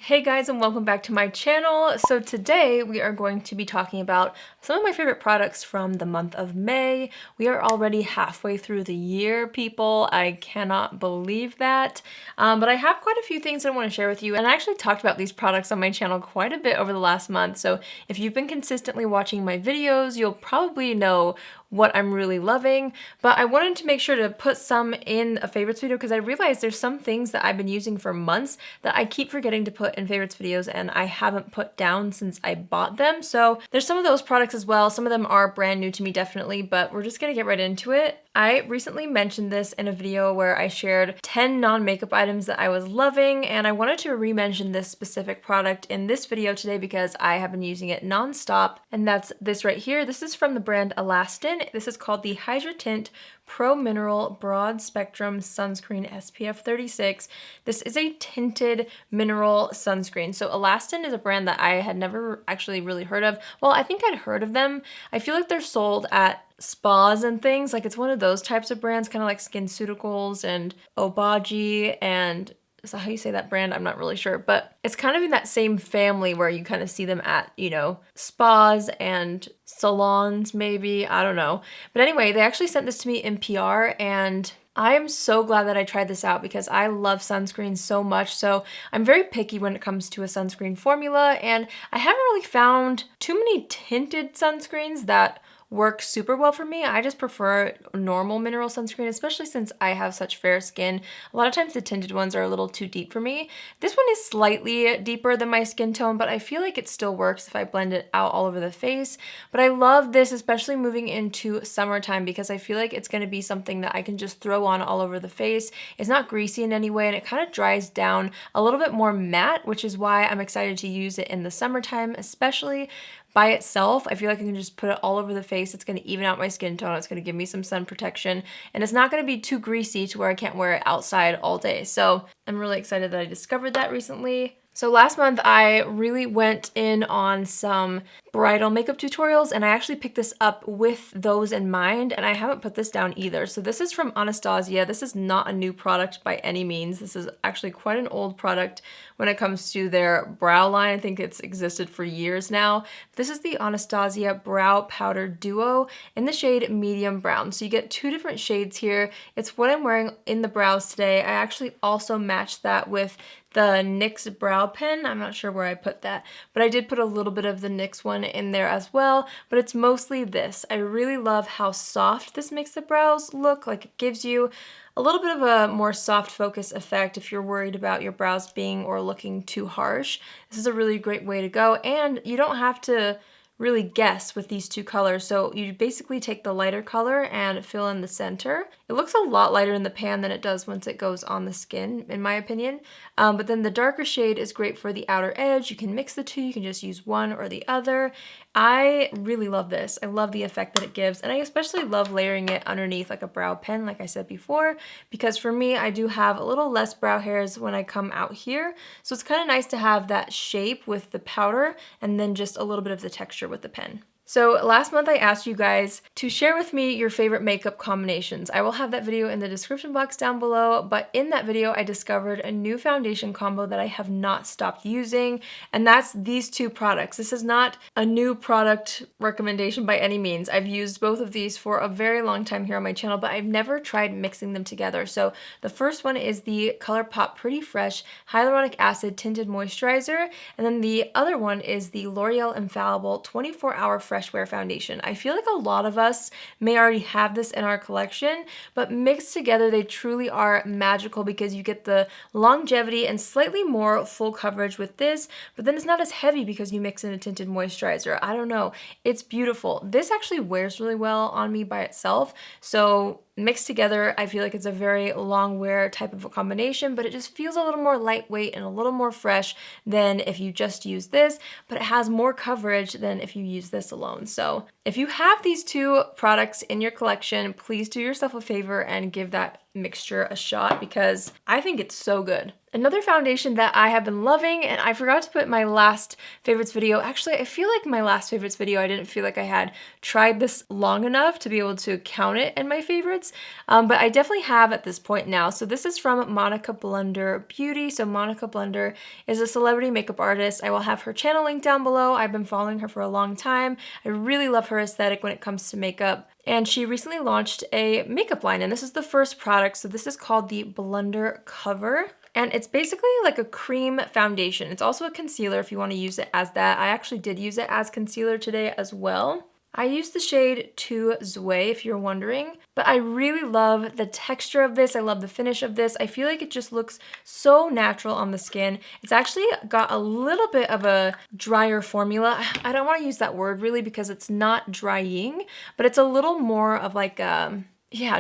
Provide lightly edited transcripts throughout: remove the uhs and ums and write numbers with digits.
Hey guys, and welcome back to my channel. So today we are going to be talking about some of my favorite products from the month of May. We are already halfway through the year, people. I cannot believe that. But I have quite a few things I want to share with you, and I actually talked about these products on my channel quite a bit over the last month. So if you've been consistently watching my videos, you'll probably know what I'm really loving, but I wanted to make sure to put some in a favorites video because I realized there's some things that I've been using for months that I keep forgetting to put in favorites videos and I haven't put down since I bought them. So there's some of those products as well. Some of them are brand new to me definitely, but we're just gonna get right into it. I recently mentioned this in a video where I shared 10 non-makeup items that I was loving, and I wanted to re-mention this specific product in this video today because I have been using it non-stop, and that's this right here. This is from the brand Elastin. This is called the Hydra Tint Pro Mineral Broad Spectrum Sunscreen SPF 36. This is a tinted mineral sunscreen. So Elastin is a brand that I had never actually really heard of. Well, I think I'd heard of them. I feel like they're sold at spas and things. Like it's one of those types of brands, kind of like SkinCeuticals and Obagi and is that how you say that brand? I'm not really sure, but it's kind of in that same family where you kind of see them at, you know, spas and salons maybe, I don't know. But anyway, they actually sent this to me in PR and I am so glad that I tried this out because I love sunscreen so much. So I'm very picky when it comes to a sunscreen formula, and I haven't really found too many tinted sunscreens that work super well for me. I just prefer normal mineral sunscreen, especially since I have such fair skin. A lot of times the tinted ones are a little too deep for me. This one is slightly deeper than my skin tone, but I feel like it still works if I blend it out all over the face. But I love this, especially moving into summertime, because I feel like it's going to be something that I can just throw on all over the face. It's not greasy in any way, and it kind of dries down a little bit more matte, which is why I'm excited to use it in the summertime, especially. By itself, I feel like I can just put it all over the face. It's going to even out my skin tone. It's going to give me some sun protection, and it's not going to be too greasy to where I can't wear it outside all day. So I'm really excited that I discovered that recently. So last month I really went in on some bridal makeup tutorials, and I actually picked this up with those in mind, and I haven't put this down either. So this is from Anastasia. This is not a new product by any means. This is actually quite an old product when it comes to their brow line. I think it's existed for years now. This is the Anastasia Brow Powder Duo in the shade Medium Brown. So you get two different shades here. It's what I'm wearing in the brows today. I actually also matched that with the NYX brow pen. I'm not sure where I put that, but I did put a little bit of the NYX one in there as well, but it's mostly this. I really love how soft this makes the brows look. Like it gives you a little bit of a more soft focus effect if you're worried about your brows being or looking too harsh. This is a really great way to go, and you don't have to really guess with these two colors. So you basically take the lighter color and fill in the center. It looks a lot lighter in the pan than it does once it goes on the skin, in my opinion. But then the darker shade is great for the outer edge. You can mix the two, you can just use one or the other. I really love this. I love the effect that it gives, and I especially love layering it underneath like a brow pen, like I said before, because for me, I do have a little less brow hairs when I come out here. So it's kind of nice to have that shape with the powder and then just a little bit of the texture with the pen. So last month I asked you guys to share with me your favorite makeup combinations. I will have that video in the description box down below, but in that video I discovered a new foundation combo that I have not stopped using, and that's these two products. This is not a new product recommendation by any means. I've used both of these for a very long time here on my channel, but I've never tried mixing them together. So the first one is the ColourPop Pretty Fresh Hyaluronic Acid Tinted Moisturizer, and then the other one is the L'Oreal Infallible 24-Hour Fresh Wear Foundation. I feel like a lot of us may already have this in our collection, but mixed together they truly are magical because you get the longevity and slightly more full coverage with this, but then it's not as heavy because you mix in a tinted moisturizer. I don't know. It's beautiful. This actually wears really well on me by itself, so mixed together, I feel like it's a very long wear type of a combination, but it just feels a little more lightweight and a little more fresh than if you just use this, but it has more coverage than if you use this alone. So if you have these two products in your collection, please do yourself a favor and give that mixture a shot because I think it's so good. Another foundation that I have been loving, and I forgot to put in my last favorites video. Actually, I feel like my last favorites video, I didn't feel like I had tried this long enough to be able to count it in my favorites, but I definitely have at this point now. So this is from Monica Blender Beauty. So Monica Blender is a celebrity makeup artist. I will have her channel linked down below. I've been following her for a long time. I really love her aesthetic when it comes to makeup. And she recently launched a makeup line, and this is the first product. So this is called the Blender Cover. And it's basically like a cream foundation. It's also a concealer if you want to use it as that. I actually did use it as concealer today as well. I used the shade To Zway if you're wondering, but I really love the texture of this. I love the finish of this. I feel like it just looks so natural on the skin. It's actually got a little bit of a drier formula. I don't want to use that word really because it's not drying, but it's a little more of like a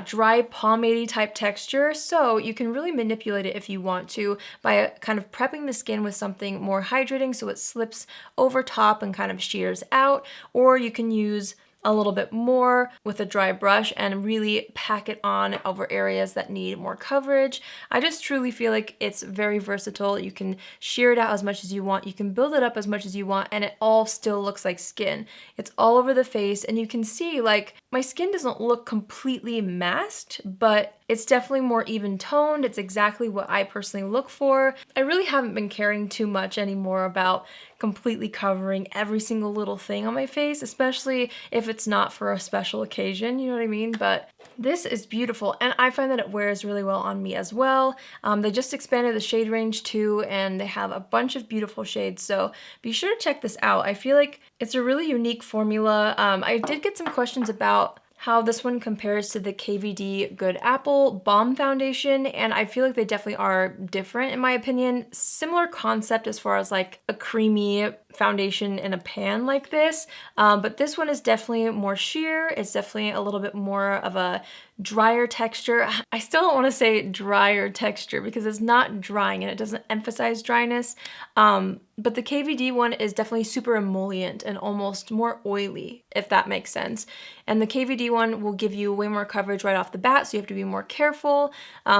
dry pomade-y type texture, so you can really manipulate it if you want to by kind of prepping the skin with something more hydrating so it slips over top and kind of shears out, or you can use a little bit more with a dry brush and really pack it on over areas that need more coverage. I just truly feel like it's very versatile. You can shear it out as much as you want, you can build it up as much as you want, and it all still looks like skin. It's all over the face, and you can see like my skin doesn't look completely masked, but it's definitely more even toned. It's exactly what I personally look for. I really haven't been caring too much anymore about completely covering every single little thing on my face, especially if it's not for a special occasion, you know what I mean? But this is beautiful, and I find that it wears really well on me as well. They just expanded the shade range too, and they have a bunch of beautiful shades, so be sure to check this out. I feel like it's a really unique formula. I did get some questions about how this one compares to the KVD Good Apple Balm Foundation, and I feel like they definitely are different in my opinion. Similar concept as far as like a creamy foundation in a pan like this, but this one is definitely more sheer. It's definitely a little bit more of a drier texture. I still don't want to say drier texture because it's not drying and it doesn't emphasize dryness, but the KVD one is definitely super emollient and almost more oily, if that makes sense. And the KVD one will give you way more coverage right off the bat, so you have to be more careful.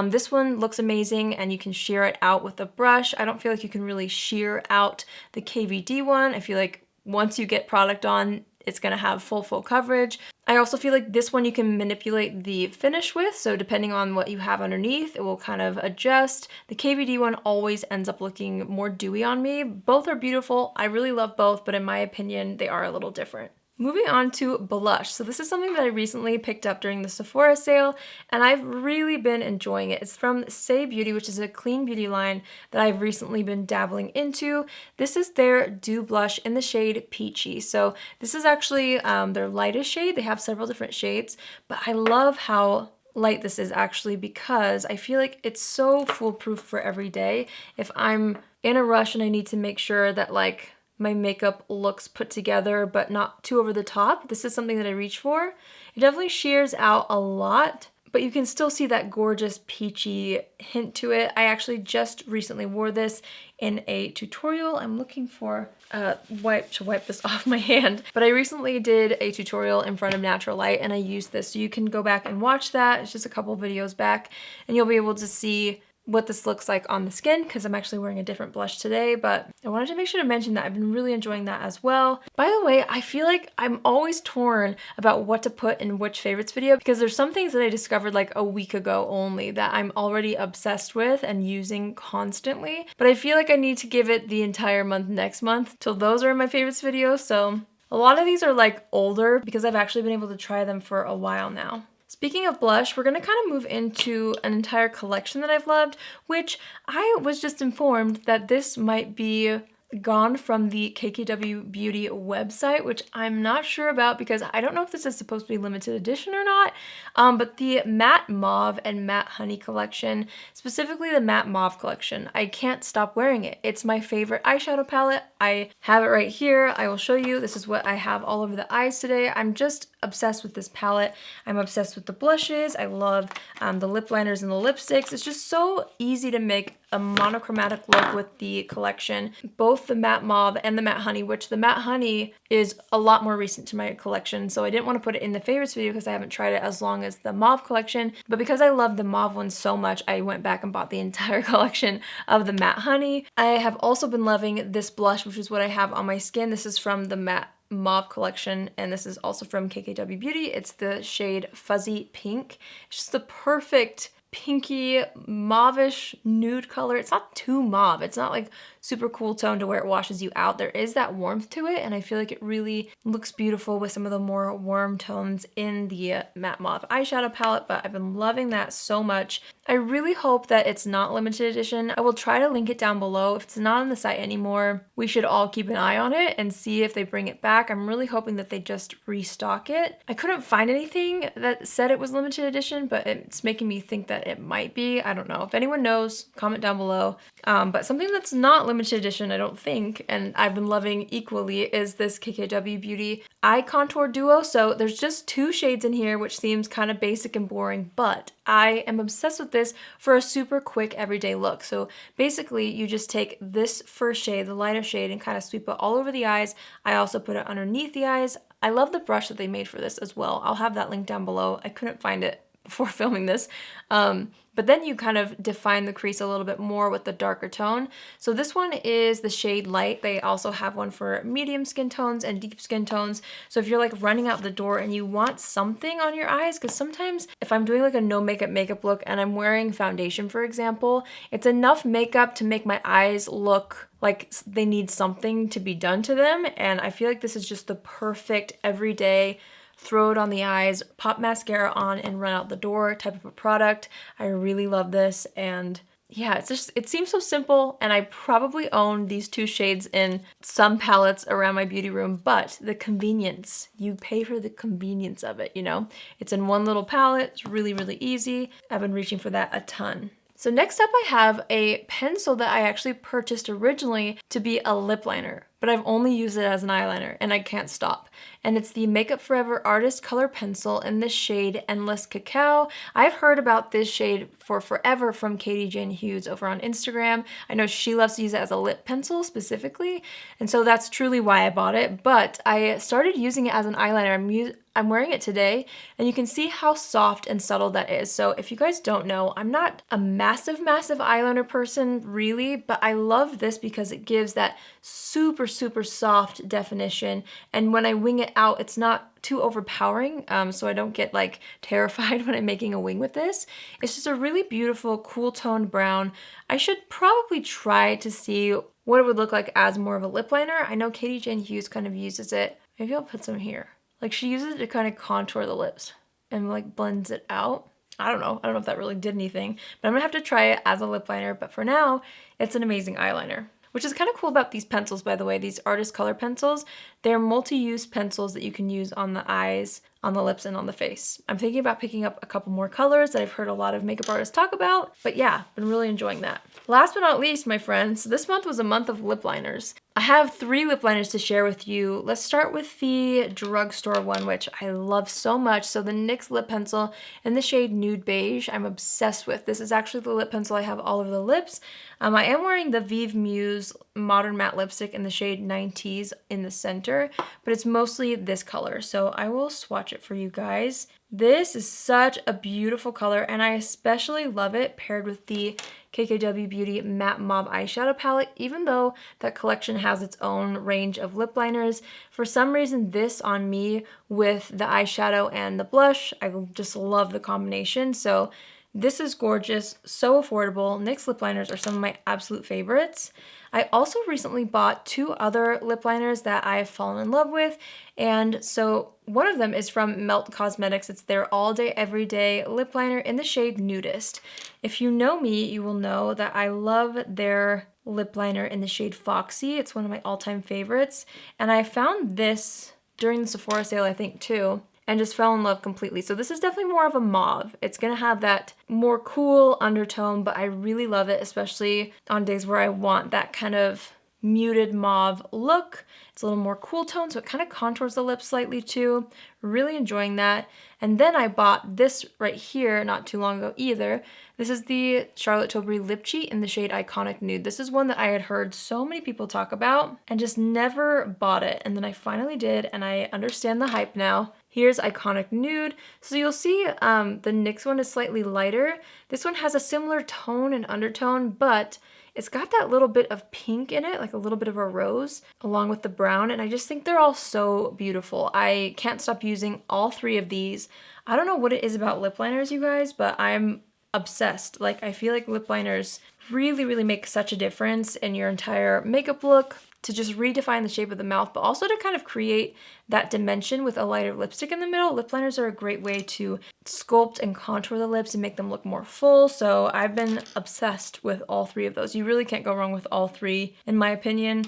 This one looks amazing and you can shear it out with a brush. I don't feel like you can really shear out the KVD one. I feel like once you get product on, it's gonna have full coverage. I also feel like this one you can manipulate the finish with, so depending on what you have underneath, it will kind of adjust. The KVD one always ends up looking more dewy on me. Both are beautiful. I really love both, but in my opinion, they are a little different. Moving on to blush. So this is something that I recently picked up during the Sephora sale, and I've really been enjoying it. It's from Say Beauty, which is a clean beauty line that I've recently been dabbling into. This is their Dew Blush in the shade Peachy. So this is actually their lightest shade. They have several different shades, but I love how light this is actually because I feel like it's so foolproof for every day. If I'm in a rush and I need to make sure that like my makeup looks put together but not too over the top, this is something that I reach for. It definitely shears out a lot, but you can still see that gorgeous peachy hint to it. I actually just recently wore this in a tutorial. I'm looking for a wipe to wipe this off my hand, but I recently did a tutorial in front of natural light and I used this, so you can go back and watch that. It's just a couple videos back and you'll be able to see what this looks like on the skin because I'm actually wearing a different blush today, but I wanted to make sure to mention that I've been really enjoying that as well. By the way, I feel like I'm always torn about what to put in which favorites video because there's some things that I discovered like a week ago only that I'm already obsessed with and using constantly, but I feel like I need to give it the entire month next month till those are in my favorites videos. So a lot of these are like older because I've actually been able to try them for a while now. Speaking of blush, we're gonna kind of move into an entire collection that I've loved, which I was just informed that this might be gone from the KKW Beauty website, which I'm not sure about because I don't know if this is supposed to be limited edition or not, but the Matte Mauve and Matte Honey collection, specifically the Matte Mauve collection, I can't stop wearing it. It's my favorite eyeshadow palette. I have it right here. I will show you. This is what I have all over the eyes today. I'm just obsessed with this palette. I'm obsessed with the blushes. I love the lip liners and the lipsticks. It's just so easy to make a monochromatic look with the collection, both the matte mauve and the matte honey, which the matte honey is a lot more recent to my collection, so I didn't want to put it in the favorites video because I haven't tried it as long as the mauve collection, but because I love the mauve one so much, I went back and bought the entire collection of the matte honey. I have also been loving this blush, which is what I have on my skin. This is from the matte mauve collection, and this is also from KKW Beauty. It's the shade Fuzzy Pink. It's just the perfect pinky mauvish nude color. It's not too mauve. It's not like super cool tone to where it washes you out. There is that warmth to it, and I feel like it really looks beautiful with some of the more warm tones in the matte mauve eyeshadow palette, but I've been loving that so much. I really hope that it's not limited edition. I will try to link it down below. If it's not on the site anymore, we should all keep an eye on it and see if they bring it back. I'm really hoping that they just restock it. I couldn't find anything that said it was limited edition, but it's making me think that it might be. I don't know. If anyone knows, comment down below. But something that's not limited edition, I don't think, and I've been loving equally, is this KKW Beauty Eye Contour Duo. So there's just 2 shades in here, which seems kind of basic and boring, but I am obsessed with this for a super quick everyday look. So basically you just take this first shade, the lighter shade, and kind of sweep it all over the eyes. I also put it underneath the eyes. I love the brush that they made for this as well. I'll have that link down below. I couldn't find it before filming this. But then you kind of define the crease a little bit more with the darker tone. So this one is the shade Light. They also have one for medium skin tones and deep skin tones. So if you're like running out the door and you want something on your eyes, because sometimes if I'm doing like a no makeup look and I'm wearing foundation, for example, it's enough makeup to make my eyes look like they need something to be done to them. And I feel like this is just the perfect everyday throw it on the eyes, pop mascara on, and run out the door type of a product. I really love this, and yeah, it seems so simple, and I probably own these 2 shades in some palettes around my beauty room, but the convenience, you pay for the convenience of it, you know? It's in one little palette, it's really, really easy. I've been reaching for that a ton. So next up I have a pencil that I actually purchased originally to be a lip liner, but I've only used it as an eyeliner and I can't stop. And it's the Makeup Forever Artist Color Pencil in the shade Endless Cacao. I've heard about this shade for forever from Katie Jane Hughes over on Instagram. I know she loves to use it as a lip pencil specifically, and so that's truly why I bought it, but I started using it as an eyeliner. I'm wearing it today, and you can see how soft and subtle that is. So if you guys don't know, I'm not a massive eyeliner person really, but I love this because it gives that super soft definition, and when I wing it out, it's not too overpowering, so I don't get like terrified when I'm making a wing with this. It's just a really beautiful, cool toned brown. I should probably try to see what it would look like as more of a lip liner. I know Katie Jane Hughes kind of uses it. Maybe I'll put some here. Like she uses it to kind of contour the lips and like blends it out. I don't know if that really did anything, but I'm gonna have to try it as a lip liner, but for now, it's an amazing eyeliner. Which is kind of cool about these pencils, by the way, these artist color pencils. They're multi-use pencils that you can use on the eyes, on the lips, and on the face. I'm thinking about picking up a couple more colors that I've heard a lot of makeup artists talk about, but yeah, been really enjoying that. Last but not least, my friends, this month was a month of lip liners. I have 3 lip liners to share with you. Let's start with the drugstore one, which I love so much. So the NYX lip pencil in the shade Nude Beige, I'm obsessed with. This is actually the lip pencil I have all over the lips. I am wearing the Vive Muse Modern Matte Lipstick in the shade 90s in the center, but it's mostly this color. So I will swatch it for you guys. This is such a beautiful color, and I especially love it paired with the KKW Beauty Matte Mauve Eyeshadow Palette. Even though that collection has its own range of lip liners, for some reason this on me with the eyeshadow and the blush, I just love the combination. So this is gorgeous, so affordable. NYX lip liners are some of my absolute favorites. I also recently bought 2 other lip liners that I've fallen in love with, and so one of them is from Melt Cosmetics. It's their all day everyday lip liner in the shade Nudist. If you know me, you will know that I love their lip liner in the shade Foxy. It's one of my all-time favorites, and I found this during the Sephora sale, I think, too, and just fell in love completely. So this is definitely more of a mauve. It's gonna have that more cool undertone, but I really love it, especially on days where I want that kind of muted mauve look. It's a little more cool tone, so it kind of contours the lips slightly too. Really enjoying that. And then I bought this right here not too long ago either. This is the Charlotte Tilbury Lip Cheat in the shade Iconic Nude. This is one that I had heard so many people talk about and just never bought it. And then I finally did, and I understand the hype now. Here's Iconic Nude. So you'll see the NYX one is slightly lighter. This one has a similar tone and undertone, but it's got that little bit of pink in it, like a little bit of a rose, along with the brown, and I just think they're all so beautiful. I can't stop using all three of these. I don't know what it is about lip liners, you guys, but I'm obsessed. Like, I feel like lip liners really, really make such a difference in your entire makeup look, to just redefine the shape of the mouth, but also to kind of create that dimension with a lighter lipstick in the middle. Lip liners are a great way to sculpt and contour the lips and make them look more full. So I've been obsessed with all three of those. You really can't go wrong with all three, in my opinion.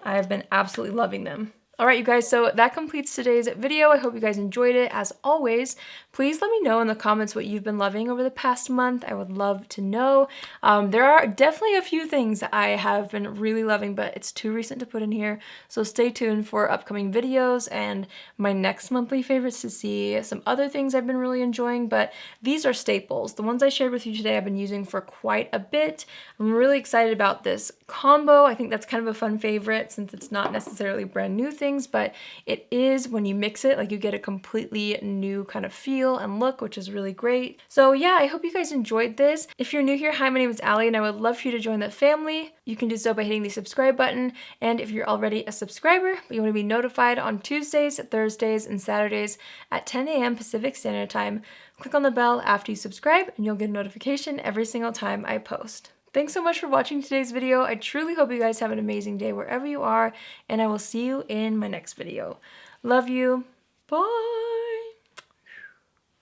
I have been absolutely loving them. All right, you guys, so that completes today's video. I hope you guys enjoyed it. As always, please let me know in the comments what you've been loving over the past month. I would love to know. There are definitely a few things that I have been really loving, but it's too recent to put in here. So stay tuned for upcoming videos and my next monthly favorites to see some other things I've been really enjoying, but these are staples. The ones I shared with you today I've been using for quite a bit. I'm really excited about this combo. I think that's kind of a fun favorite since it's not necessarily brand new things, but it is when you mix it, like you get a completely new kind of feel and look, which is really great. So yeah, I hope you guys enjoyed this. If you're new here, hi, my name is Allie, and I would love for you to join the family. You can do so by hitting the subscribe button, and if you're already a subscriber, but you want to be notified on Tuesdays, Thursdays, and Saturdays at 10 a.m. Pacific Standard Time, click on the bell after you subscribe, and you'll get a notification every single time I post. Thanks so much for watching today's video. I truly hope you guys have an amazing day wherever you are, and I will see you in my next video. Love you. Bye.